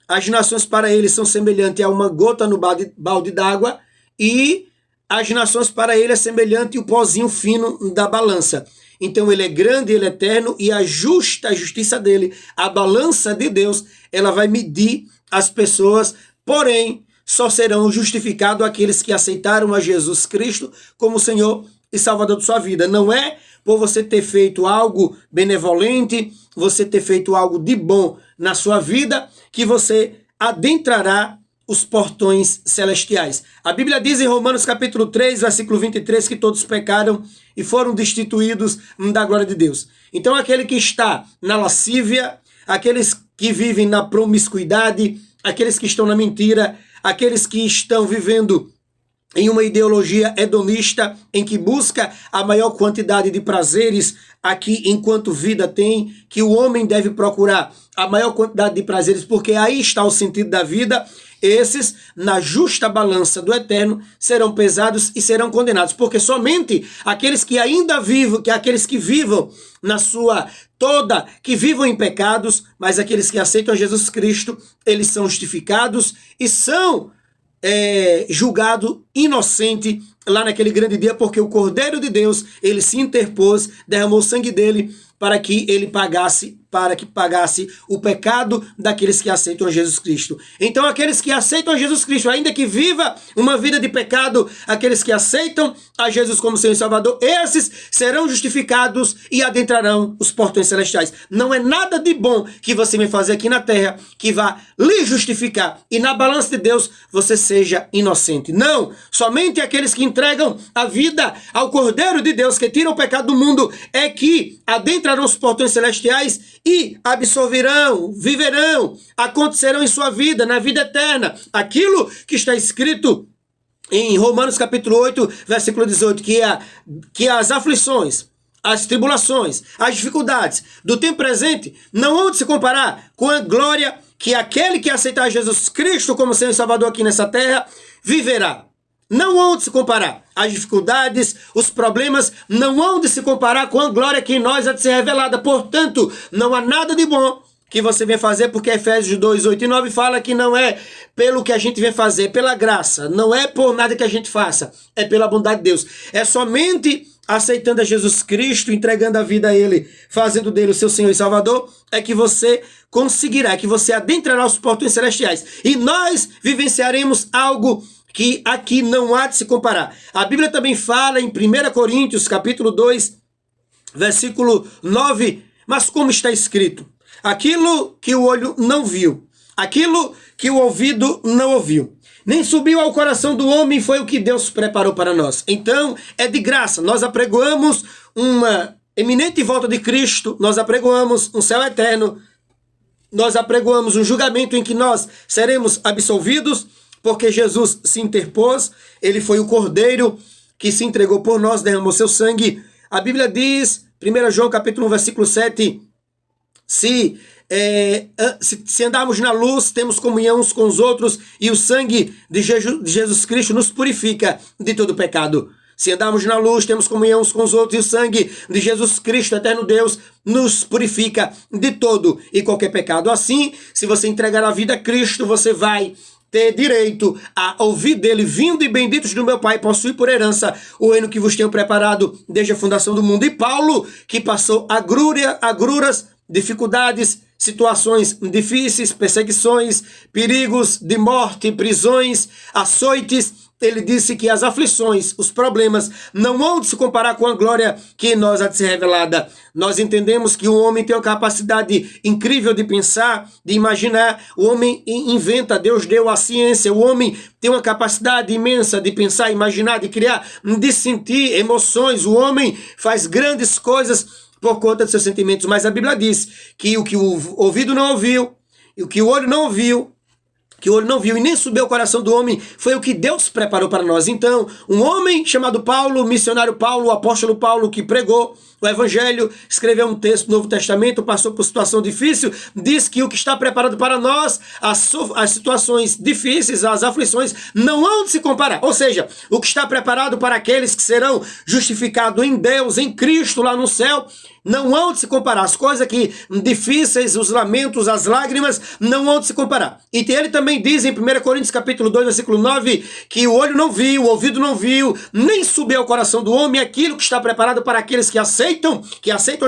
as nações para ele são semelhantes a uma gota no balde d'água, e as nações para ele é semelhante ao pozinho fino da balança. Então ele é grande, ele é eterno, e a justiça dele, a balança de Deus, ela vai medir as pessoas, porém, só serão justificados aqueles que aceitaram a Jesus Cristo como Senhor e Salvador de sua vida. Não é por você ter feito algo benevolente, você ter feito algo de bom na sua vida, que você adentrará os portões celestiais. A Bíblia diz em Romanos capítulo 3, versículo 23, que todos pecaram e foram destituídos da glória de Deus. Então aquele que está na lascívia, aqueles que vivem na promiscuidade, aqueles que estão na mentira, aqueles que estão vivendo em uma ideologia hedonista, em que busca a maior quantidade de prazeres aqui enquanto vida tem, que o homem deve procurar a maior quantidade de prazeres, porque aí está o sentido da vida. Esses, na justa balança do eterno, serão pesados e serão condenados, porque somente aqueles que ainda vivam, aqueles que vivam na sua toda, que vivam em pecados, mas aqueles que aceitam Jesus Cristo, eles são justificados e são julgados inocente lá naquele grande dia, porque o Cordeiro de Deus, ele se interpôs, derramou o sangue dele para que ele pagasse o pecado daqueles que aceitam a Jesus Cristo. Então aqueles que aceitam a Jesus Cristo, ainda que viva uma vida de pecado, aqueles que aceitam a Jesus como Senhor e Salvador, esses serão justificados e adentrarão os portões celestiais. Não é nada de bom que você vai fazer aqui na terra que vá lhe justificar e na balança de Deus você seja inocente. Não, somente aqueles que entregam a vida ao Cordeiro de Deus, que tira o pecado do mundo, é que adentrarão os portões celestiais e absorverão, viverão, acontecerão em sua vida, na vida eterna, aquilo que está escrito em Romanos capítulo 8, versículo 18, que as aflições, as tribulações, as dificuldades do tempo presente não vão se comparar com a glória que aquele que aceitar Jesus Cristo como Senhor e Salvador aqui nessa terra viverá. Não hão de se comparar. As dificuldades, os problemas não hão de se comparar com a glória que em nós há de ser revelada. Portanto, não há nada de bom que você venha fazer, porque Efésios 2, 8 e 9 fala que não é pelo que a gente vem fazer, pela graça. Não é por nada que a gente faça, é pela bondade de Deus. É somente aceitando a Jesus Cristo, entregando a vida a Ele, fazendo dele o seu Senhor e Salvador, é que você conseguirá, que você adentrará os portões celestiais. E nós vivenciaremos algo que aqui não há de se comparar. A Bíblia também fala em 1 Coríntios, capítulo 2, versículo 9, mas como está escrito, aquilo que o olho não viu, aquilo que o ouvido não ouviu, nem subiu ao coração do homem, foi o que Deus preparou para nós. Então, é de graça. Nós apregoamos uma eminente volta de Cristo, nós apregoamos um céu eterno, nós apregoamos um julgamento em que nós seremos absolvidos, porque Jesus se interpôs, ele foi o Cordeiro que se entregou por nós, derramou seu sangue. A Bíblia diz, 1 João capítulo 1, versículo 7, se andarmos na luz, temos comunhão uns com os outros, e o sangue de Jesus Cristo nos purifica de todo pecado. Se andarmos na luz, temos comunhão uns com os outros, e o sangue de Jesus Cristo, eterno Deus, nos purifica de todo e qualquer pecado. Assim, se você entregar a vida a Cristo, você vai ter direito a ouvir dele, vindo e benditos do meu Pai, possuir por herança o reino que vos tenho preparado desde a fundação do mundo. E Paulo, que passou agruras, dificuldades, situações difíceis, perseguições, perigos de morte, prisões, açoites, ele disse que as aflições, os problemas, não vão de se comparar com a glória que em nós há de ser revelada. Nós entendemos que o homem tem uma capacidade incrível de pensar, de imaginar. O homem inventa, Deus deu a ciência. O homem tem uma capacidade imensa de pensar, imaginar, de criar, de sentir emoções. O homem faz grandes coisas por conta de seus sentimentos. Mas a Bíblia diz que o que o ouvido não ouviu, e o que o olho não viu, e nem subiu ao coração do homem, foi o que Deus preparou para nós. Então, um homem chamado Paulo, missionário Paulo, o apóstolo Paulo, que pregou o Evangelho, escreveu um texto do Novo Testamento, passou por situação difícil, diz que o que está preparado para nós, as situações difíceis, as aflições, não hão de se comparar. Ou seja, o que está preparado para aqueles que serão justificados em Deus, em Cristo, lá no céu, não hão de se comparar. As coisas que difíceis, os lamentos, as lágrimas, não hão de se comparar. E ele também diz em 1 Coríntios capítulo 2, versículo 9, que o olho não viu, o ouvido não viu, nem subiu ao coração do homem aquilo que está preparado para aqueles que aceitam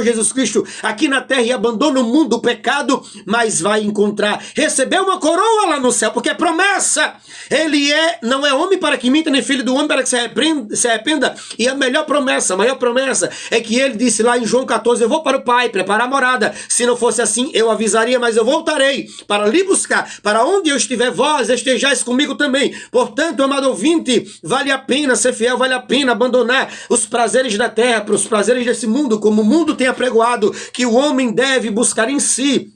Jesus Cristo aqui na terra e abandonam o mundo do pecado, mas vai encontrar, receber uma coroa lá no céu, porque é promessa. Ele não é homem para que minta, nem filho do homem para que se arrependa. E a maior promessa é que ele disse lá em João 14, eu vou para o Pai, preparar a morada. Se não fosse assim, eu avisaria, mas eu voltarei para lhe buscar. Para onde eu estiver, vós estejais comigo também. Portanto, amado ouvinte, vale a pena ser fiel, vale a pena abandonar os prazeres da terra para os prazeres desse mundo, como o mundo tem apregoado, que o homem deve buscar em si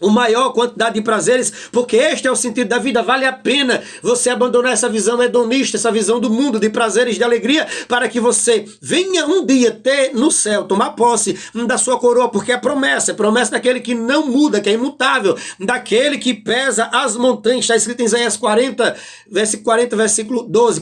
uma maior quantidade de prazeres, porque este é o sentido da vida. Vale a pena você abandonar essa visão hedonista, essa visão do mundo, de prazeres, de alegria, para que você venha um dia ter no céu, tomar posse da sua coroa, porque é promessa daquele que não muda, que é imutável, daquele que pesa as montanhas. Está escrito em Isaías 40, versículo 12,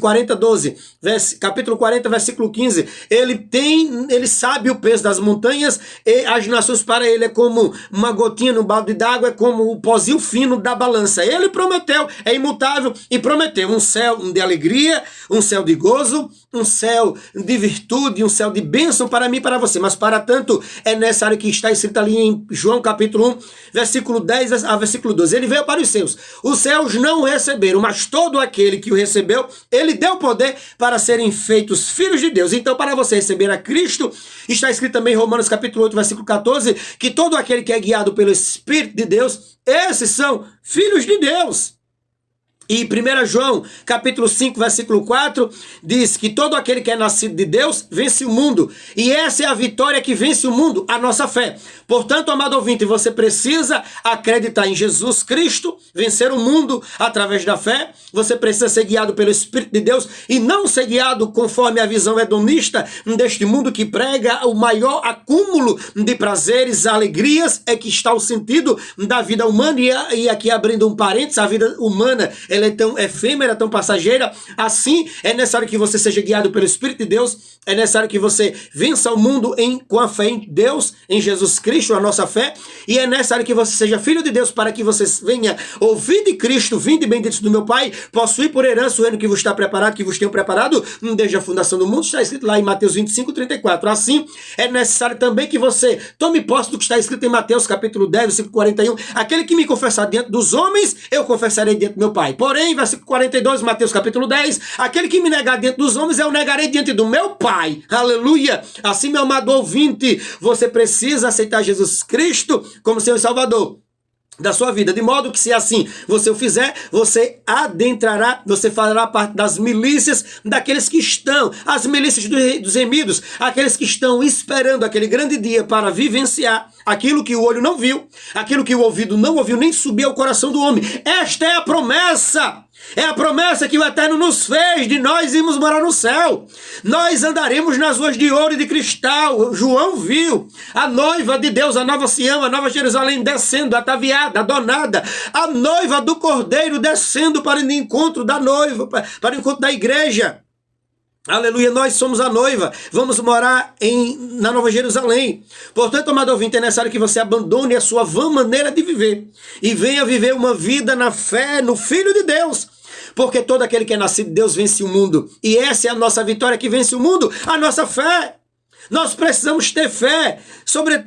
capítulo 40, versículo 15. Ele sabe o peso das montanhas, e as nações para ele é como uma gotinha no balde de água, é como o pozinho fino da balança. Ele prometeu, é imutável, e prometeu um céu de alegria, um céu de gozo, um céu de virtude, um céu de bênção para mim e para você. Mas para tanto é necessário, que está escrito ali em João capítulo 1, versículo 10 a versículo 12. Ele veio para os céus não o receberam, mas todo aquele que o recebeu, ele deu poder para serem feitos filhos de Deus. Então, para você receber a Cristo, está escrito também em Romanos capítulo 8, versículo 14, que todo aquele que é guiado pelo Espírito de Deus, esses são filhos de Deus. E 1 João, capítulo 5, versículo 4, diz que todo aquele que é nascido de Deus vence o mundo. E essa é a vitória que vence o mundo, a nossa fé. Portanto, amado ouvinte, você precisa acreditar em Jesus Cristo, vencer o mundo através da fé. Você precisa ser guiado pelo Espírito de Deus e não ser guiado conforme a visão hedonista deste mundo que prega o maior acúmulo de prazeres, alegrias, é que está o sentido da vida humana. E aqui abrindo um parênteses, a vida humana ela é tão efêmera, tão passageira. Assim, é necessário que você seja guiado pelo Espírito de Deus, é necessário que você vença o mundo com a fé em Deus, em Jesus Cristo, a nossa fé, e é necessário que você seja filho de Deus, para que você venha ouvir de Cristo, vinde benditos do meu Pai, possuir por herança o reino que vos está preparado, que vos tenho preparado desde a fundação do mundo. Está escrito lá em Mateus 25, 34. Assim, é necessário também que você tome posse do que está escrito em Mateus capítulo 10, versículo 41. Aquele que me confessar diante dos homens, eu confessarei diante do meu Pai. Porém, versículo 42, Mateus capítulo 10, aquele que me negar diante dos homens, eu negarei diante do meu Pai. Aleluia! Assim, meu amado ouvinte, você precisa aceitar Jesus Cristo como seu Salvador da sua vida, de modo que, se assim você o fizer, você adentrará, você fará parte das milícias daqueles que estão, as milícias dos remidos, aqueles que estão esperando aquele grande dia para vivenciar aquilo que o olho não viu, aquilo que o ouvido não ouviu, nem subir ao coração do homem. Esta é a promessa! É a promessa que o Eterno nos fez, de nós irmos morar no céu. Nós andaremos nas ruas de ouro e de cristal. João viu a noiva de Deus, a nova Sião, a nova Jerusalém descendo, ataviada, adornada. A noiva do Cordeiro descendo para o encontro da noiva, para o encontro da igreja. Aleluia, nós somos a noiva, vamos morar na Nova Jerusalém. Portanto, amado ouvinte, é necessário que você abandone a sua vã maneira de viver e venha viver uma vida na fé, no Filho de Deus. Porque todo aquele que é nascido de Deus vence o mundo. E essa é a nossa vitória que vence o mundo, a nossa fé. Nós precisamos ter fé,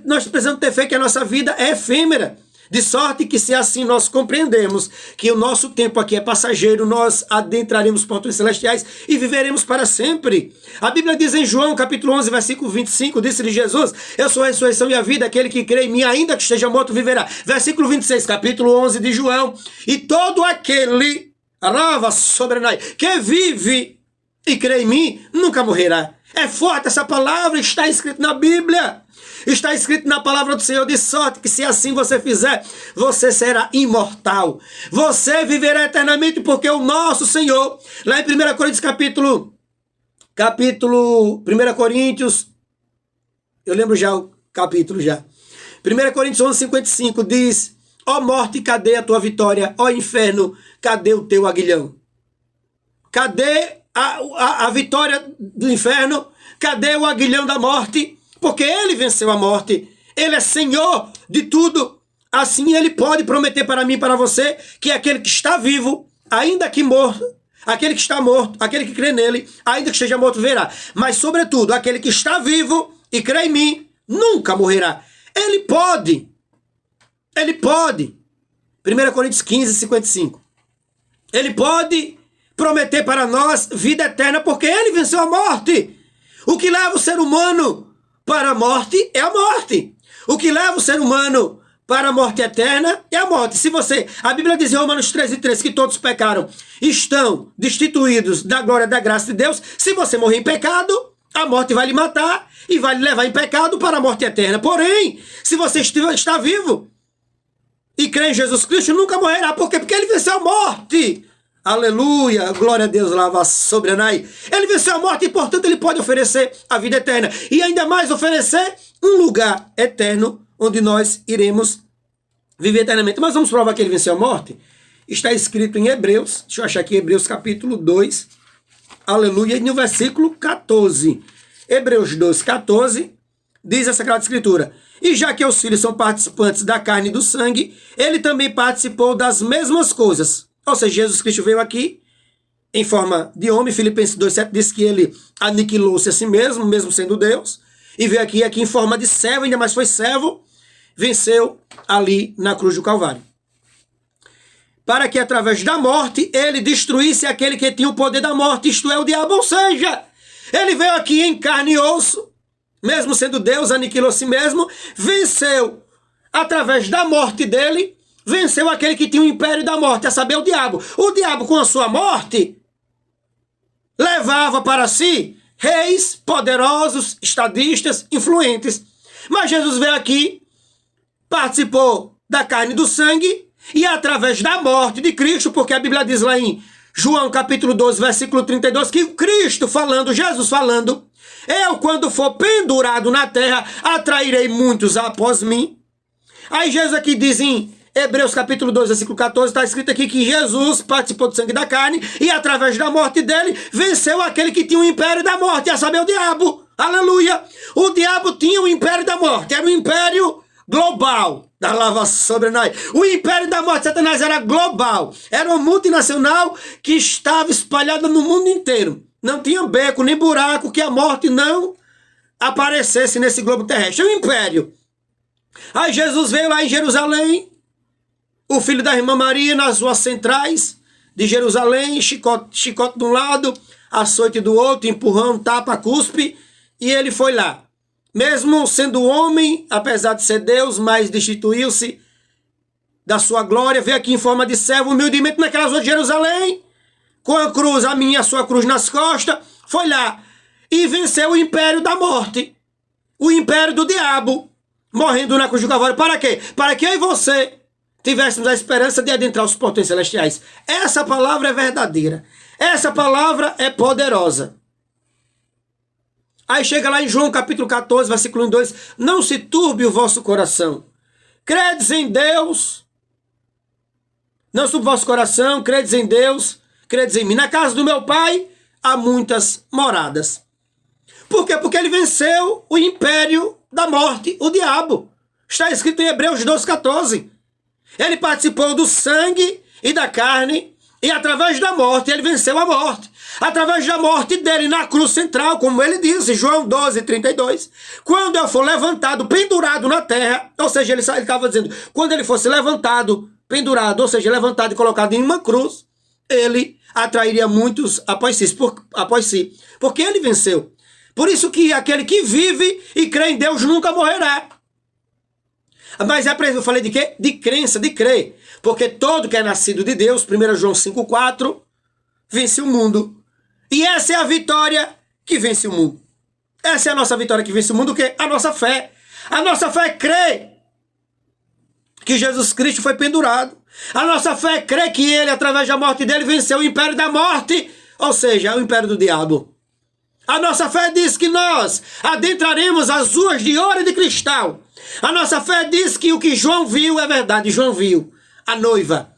nós precisamos ter fé que a nossa vida é efêmera. De sorte que, se assim nós compreendemos que o nosso tempo aqui é passageiro, nós adentraremos portões celestiais e viveremos para sempre. A Bíblia diz em João, capítulo 11, versículo 25, disse-lhe Jesus: eu sou a ressurreição e a vida, aquele que crê em mim, ainda que esteja morto, viverá. Versículo 26, capítulo 11 de João: e todo aquele, que vive e crê em mim, nunca morrerá. É forte essa palavra, está escrito na Bíblia. Está escrito na palavra do Senhor, de sorte que, se assim você fizer, você será imortal. Você viverá eternamente, porque o nosso Senhor, lá em 1 Coríntios Eu lembro já o capítulo já. 1 Coríntios 11:55 diz: ó morte, cadê a tua vitória? Ó inferno, cadê o teu aguilhão? Cadê a vitória do inferno? Cadê o aguilhão da morte? Porque ele venceu a morte. Ele é Senhor de tudo. Assim ele pode prometer para mim e para você que aquele que está vivo, ainda que morto, aquele que está morto, aquele que crê nele, ainda que esteja morto, verá. Mas, sobretudo, aquele que está vivo e crê em mim, nunca morrerá. Ele pode. Ele pode. 1 Coríntios 15:55. Ele pode prometer para nós vida eterna, porque ele venceu a morte. O que leva o ser humano para a morte é a morte. O que leva o ser humano para a morte eterna é a morte. A Bíblia diz em Romanos 13:3 que todos pecaram, estão destituídos da glória da graça de Deus. Se você morrer em pecado, a morte vai lhe matar e vai lhe levar em pecado para a morte eterna. Porém, se você está vivo e crê em Jesus Cristo, nunca morrerá. Por quê? Porque ele venceu a morte. Aleluia, glória a Deus, lava sobre Anai. Ele venceu a morte e, portanto, ele pode oferecer a vida eterna. E ainda mais oferecer um lugar eterno onde nós iremos viver eternamente. Mas vamos provar que ele venceu a morte? Está escrito em Hebreus, deixa eu achar aqui, Hebreus capítulo 2, aleluia, e no versículo 14. Hebreus 2:14, diz a Sagrada Escritura: e já que os filhos são participantes da carne e do sangue, ele também participou das mesmas coisas. Ou seja, Jesus Cristo veio aqui em forma de homem. Filipenses 2:7 diz que ele aniquilou-se a si mesmo, mesmo sendo Deus, e veio aqui em forma de servo, ainda mais foi servo, venceu ali na cruz do Calvário. Para que através da morte ele destruísse aquele que tinha o poder da morte, isto é, o diabo. Ou seja, ele veio aqui em carne e osso, mesmo sendo Deus, aniquilou a si mesmo, venceu através da morte dele, venceu aquele que tinha o império da morte, a saber, o diabo. O diabo, com a sua morte, levava para si reis poderosos, estadistas, influentes. Mas Jesus veio aqui, participou da carne e do sangue, e através da morte de Cristo, porque a Bíblia diz lá em João capítulo 12, versículo 32, que Cristo falando, Jesus falando: eu, quando for pendurado na terra, atrairei muitos após mim. Aí Jesus aqui diz em Hebreus capítulo 2, versículo 14, está escrito aqui que Jesus participou do sangue da carne e através da morte dele venceu aquele que tinha o império da morte, a saber, o diabo. Aleluia! O diabo tinha o império da morte, era um império global. Da lava sobre nós. O império da morte de Satanás era global. Era uma multinacional que estava espalhada no mundo inteiro. Não tinha beco nem buraco que a morte não aparecesse nesse globo terrestre. É um império. Aí Jesus veio lá em Jerusalém, o filho da irmã Maria, nas ruas centrais de Jerusalém, chicote de um lado, açoite do outro, empurrão, tapa, cuspe, e ele foi lá. Mesmo sendo homem, apesar de ser Deus, mas destituiu-se da sua glória, veio aqui em forma de servo, humildemente naquelas ruas de Jerusalém, com a cruz, a minha, a sua cruz nas costas, foi lá e venceu o império da morte, o império do diabo, morrendo na cruz do Calvário. Para quê? Para que eu e você tivéssemos a esperança de adentrar os portões celestiais. Essa palavra é verdadeira. Essa palavra é poderosa. Aí chega lá em João capítulo 14, versículo 1 e 2. Não se turbe o vosso coração. Credes em Deus. Não turbe o vosso coração. Credes em Deus. Credes em mim. Na casa do meu pai há muitas moradas. Por quê? Porque ele venceu o império da morte, o diabo. Está escrito em Hebreus 12:14. Ele participou do sangue e da carne, e através da morte ele venceu a morte. Através da morte dele na cruz central, como ele disse, João 12:32. Quando eu for levantado, pendurado na terra, ou seja, ele estava dizendo, quando ele fosse levantado, pendurado, ou seja, levantado e colocado em uma cruz, ele atrairia muitos após si, porque ele venceu. Por isso que aquele que vive e crê em Deus nunca morrerá. Mas eu falei de quê? De crença, de crer. Porque todo que é nascido de Deus, 1 João 5:4, vence o mundo. E essa é a vitória que vence o mundo. Essa é a nossa vitória que vence o mundo, o quê? A nossa fé. A nossa fé é crer que Jesus Cristo foi pendurado. A nossa fé é crer que ele, através da morte dele, venceu o império da morte, ou seja, o império do diabo. A nossa fé diz que nós adentraremos as ruas de ouro e de cristal. A nossa fé diz que o que João viu é verdade. João viu a noiva,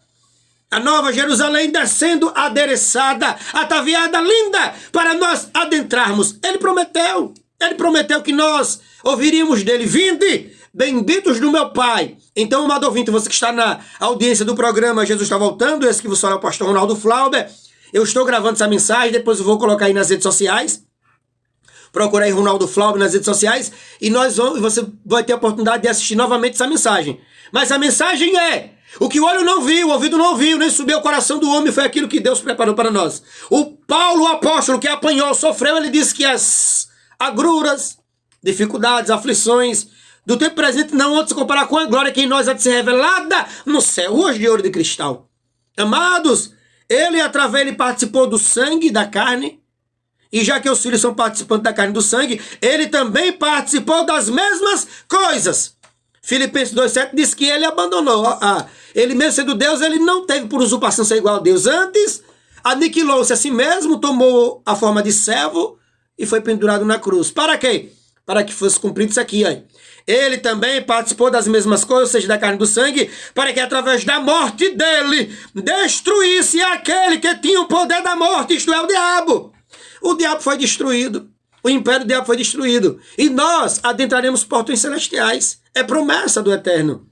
a nova Jerusalém descendo adereçada, ataviada, linda, para nós adentrarmos. Ele prometeu que nós ouviríamos dele: vinde, benditos do meu Pai. Então, amado ouvinte, você que está na audiência do programa Jesus Está Voltando, esse que vos fala é o pastor Ronaldo Flauber. Eu estou gravando essa mensagem, depois eu vou colocar aí nas redes sociais. Procura aí Ronaldo Flauber nas redes sociais e você vai ter a oportunidade de assistir novamente essa mensagem. Mas a mensagem é: o que o olho não viu, o ouvido não ouviu, nem subiu ao coração do homem, foi aquilo que Deus preparou para nós. O Paulo, o apóstolo, que apanhou, sofreu, ele disse que as agruras, dificuldades, aflições do tempo presente não vão se comparar com a glória que em nós há de ser revelada no céu, ruas de ouro e de cristal. Amados, ele participou do sangue e da carne, e já que os filhos são participantes da carne e do sangue, ele também participou das mesmas coisas. Filipenses 2,7 diz que ele abandonou. Ele mesmo sendo Deus, ele não teve por usurpação ser igual a Deus. Antes, aniquilou-se a si mesmo, tomou a forma de servo e foi pendurado na cruz. Para quê? Para que fosse cumprido isso aqui, ó. Ele também participou das mesmas coisas, ou seja, da carne e do sangue, para que através da morte dele destruísse aquele que tinha o poder da morte, isto é, o diabo. O diabo foi destruído. O império do diabo foi destruído. E nós adentraremos portões celestiais. É promessa do Eterno.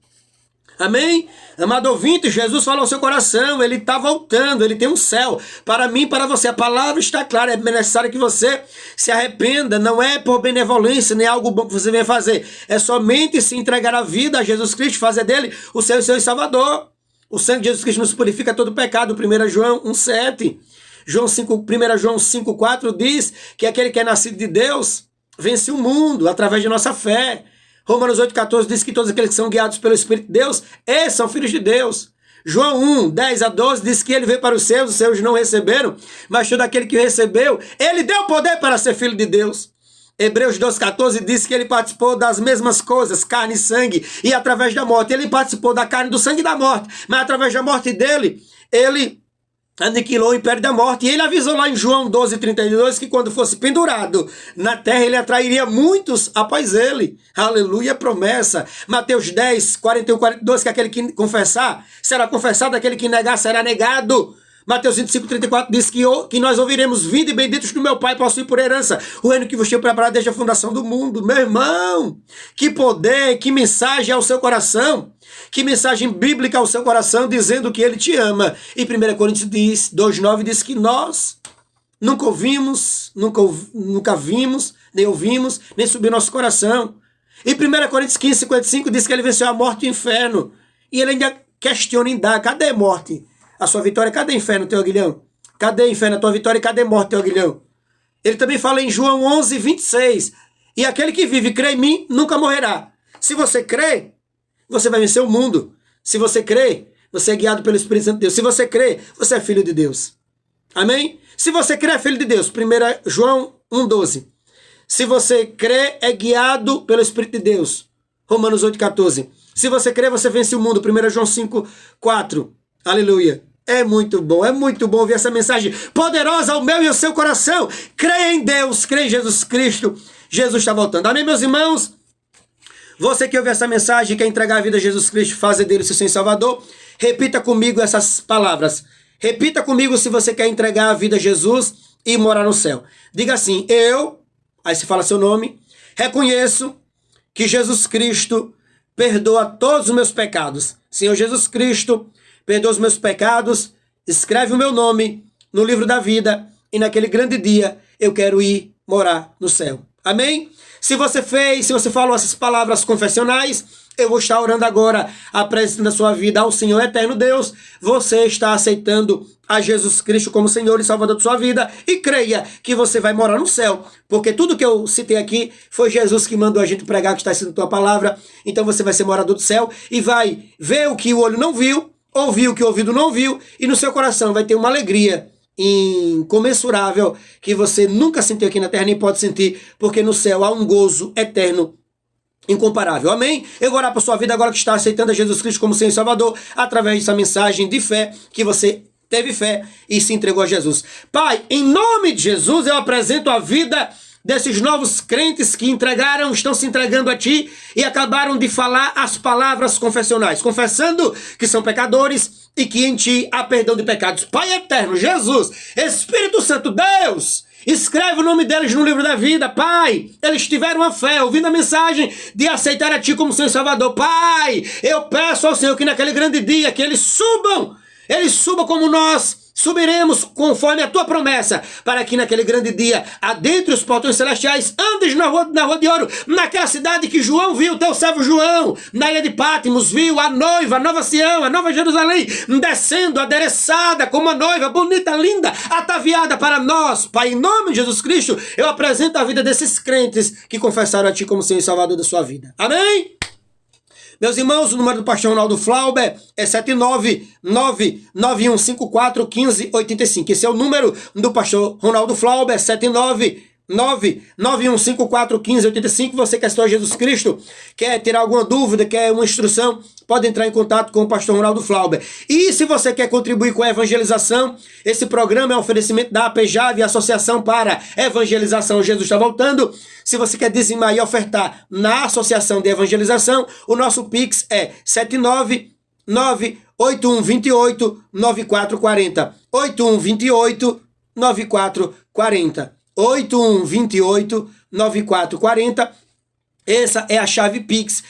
Amém? Amado ouvinte, Jesus falou ao seu coração, ele está voltando, ele tem um céu. Para mim, para você, a palavra está clara, é necessário que você se arrependa, não é por benevolência, nem algo bom que você venha fazer. É somente se entregar a vida a Jesus Cristo, fazer dele o seu Salvador. O sangue de Jesus Cristo nos purifica todo pecado, 1 João 1,7. 1 João 5,4 diz que aquele que é nascido de Deus vence o mundo através de nossa fé. Romanos 8,14 diz que todos aqueles que são guiados pelo Espírito de Deus, esses são filhos de Deus. João 1:10-12 diz que ele veio para os seus não receberam, mas todo aquele que recebeu, ele deu poder para ser filho de Deus. Hebreus 12,14 diz que ele participou das mesmas coisas, carne e sangue, e através da morte. Ele participou da carne, do sangue e da morte, mas através da morte dele, ele aniquilou o império da morte. E ele avisou lá em João 12:32 que quando fosse pendurado na terra, ele atrairia muitos após ele. Aleluia, promessa. Mateus 10:41-42, que aquele que confessar será confessado, aquele que negar será negado. Mateus 25:34 diz que nós ouviremos: vinde benditos do meu Pai, possui por herança o reino que vos tinha preparado desde a fundação do mundo. Meu irmão, que poder, que mensagem ao seu coração, que mensagem bíblica ao seu coração, dizendo que ele te ama. E 1 Coríntios 2:9 diz que nós nunca ouvimos, nunca vimos, nem ouvimos, nem subiu nosso coração. E 1 Coríntios 15:55 diz que ele venceu a morte e o inferno. E ele ainda questiona em dar: cadê a morte? A sua vitória, cadê inferno, teu aguilhão? Cadê inferno, a tua vitória, e cadê morte, teu aguilhão? Ele também fala em João 11:26. E aquele que vive e crê em mim, nunca morrerá. Se você crê, você vai vencer o mundo. Se você crê, você é guiado pelo Espírito Santo de Deus. Se você crê, você é filho de Deus. Amém? Se você crê, é filho de Deus. 1 João 1:12. Se você crê, é guiado pelo Espírito de Deus. Romanos 8:14. Se você crê, você vence o mundo. 1 João 5:4. Aleluia. É muito bom ouvir essa mensagem poderosa ao meu e ao seu coração. Creia em Deus, creia em Jesus Cristo. Jesus está voltando. Amém, meus irmãos? Você que ouve essa mensagem e quer entregar a vida a Jesus Cristo, fazer dele seu Senhor e Salvador, repita comigo essas palavras. Repita comigo se você quer entregar a vida a Jesus e morar no céu. Diga assim: aí você fala seu nome, reconheço que Jesus Cristo perdoa todos os meus pecados. Senhor Jesus Cristo, perdoa os meus pecados, escreve o meu nome no livro da vida e naquele grande dia eu quero ir morar no céu. Amém? Se você falou essas palavras confessionais, eu vou estar orando agora, apresentando a sua vida ao Senhor Eterno Deus. Você está aceitando a Jesus Cristo como Senhor e Salvador de sua vida, e creia que você vai morar no céu, porque tudo que eu citei aqui foi Jesus que mandou a gente pregar, que está sendo tua palavra. Então você vai ser morador do céu e vai ver o que o olho não viu, ouvir o que o ouvido não viu, e no seu coração vai ter uma alegria incomensurável que você nunca sentiu aqui na terra, nem pode sentir, porque no céu há um gozo eterno incomparável. Amém? Eu vou orar para sua vida agora que está aceitando a Jesus Cristo como Senhor e Salvador, através dessa mensagem de fé que você teve fé e se entregou a Jesus. Pai, em nome de Jesus, eu apresento a vida desses novos crentes que estão se entregando a Ti e acabaram de falar as palavras confessionais, confessando que são pecadores e que em Ti há perdão de pecados. Pai eterno, Jesus, Espírito Santo, Deus, escreve o nome deles no livro da vida. Pai, eles tiveram a fé, ouvindo a mensagem de aceitar a Ti como Senhor e Salvador. Pai, eu peço ao Senhor que naquele grande dia que eles subam como nós subiremos conforme a Tua promessa, para que naquele grande dia, adentre os portões celestiais, andes na rua de ouro, naquela cidade que João viu, teu servo João, na ilha de Patmos, viu a noiva, a nova Sião, a nova Jerusalém, descendo, adereçada como a noiva, bonita, linda, ataviada para nós. Pai, em nome de Jesus Cristo, eu apresento a vida desses crentes que confessaram a Ti como Senhor e Salvador da sua vida. Amém? Meus irmãos, o número do pastor Ronaldo Flauber é 79991541585. Esse é o número do pastor Ronaldo Flauber, 79991541585. Você que é Jesus Cristo, quer tirar alguma dúvida, quer uma instrução, pode entrar em contato com o pastor Ronaldo Flauber. E se você quer contribuir com a evangelização, esse programa é um oferecimento da APJAV, Associação para Evangelização Jesus Está Voltando. Se você quer dizimar e ofertar na Associação de Evangelização, o nosso Pix é 79981289440. 8128-9440. 8128-9440. Essa é a chave Pix,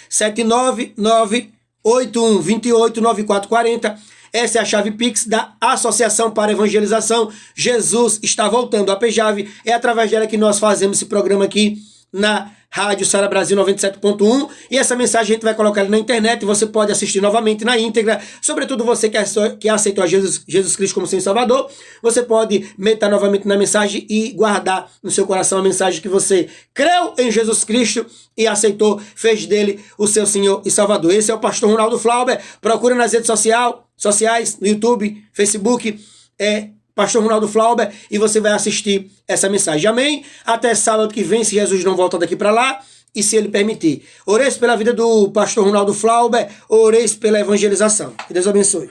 79981289440. Essa é a chave Pix da Associação para Evangelização Jesus Está Voltando. A APJAV é através dela que nós fazemos esse programa aqui na Rádio Sara Brasil 97.1, e essa mensagem a gente vai colocar ali na internet e você pode assistir novamente na íntegra. Sobretudo você que aceitou a Jesus Cristo como Senhor e Salvador, você pode meter novamente na mensagem e guardar no seu coração a mensagem que você creu em Jesus Cristo e aceitou, fez dele o seu Senhor e Salvador. Esse é o pastor Ronaldo Flauber. Procura nas redes sociais, no YouTube, Facebook, Pastor Ronaldo Flauber, e você vai assistir essa mensagem. Amém? Até sábado que vem, se Jesus não volta daqui para lá e se Ele permitir. Oreis pela vida do pastor Ronaldo Flauber, oreis pela evangelização. Que Deus abençoe.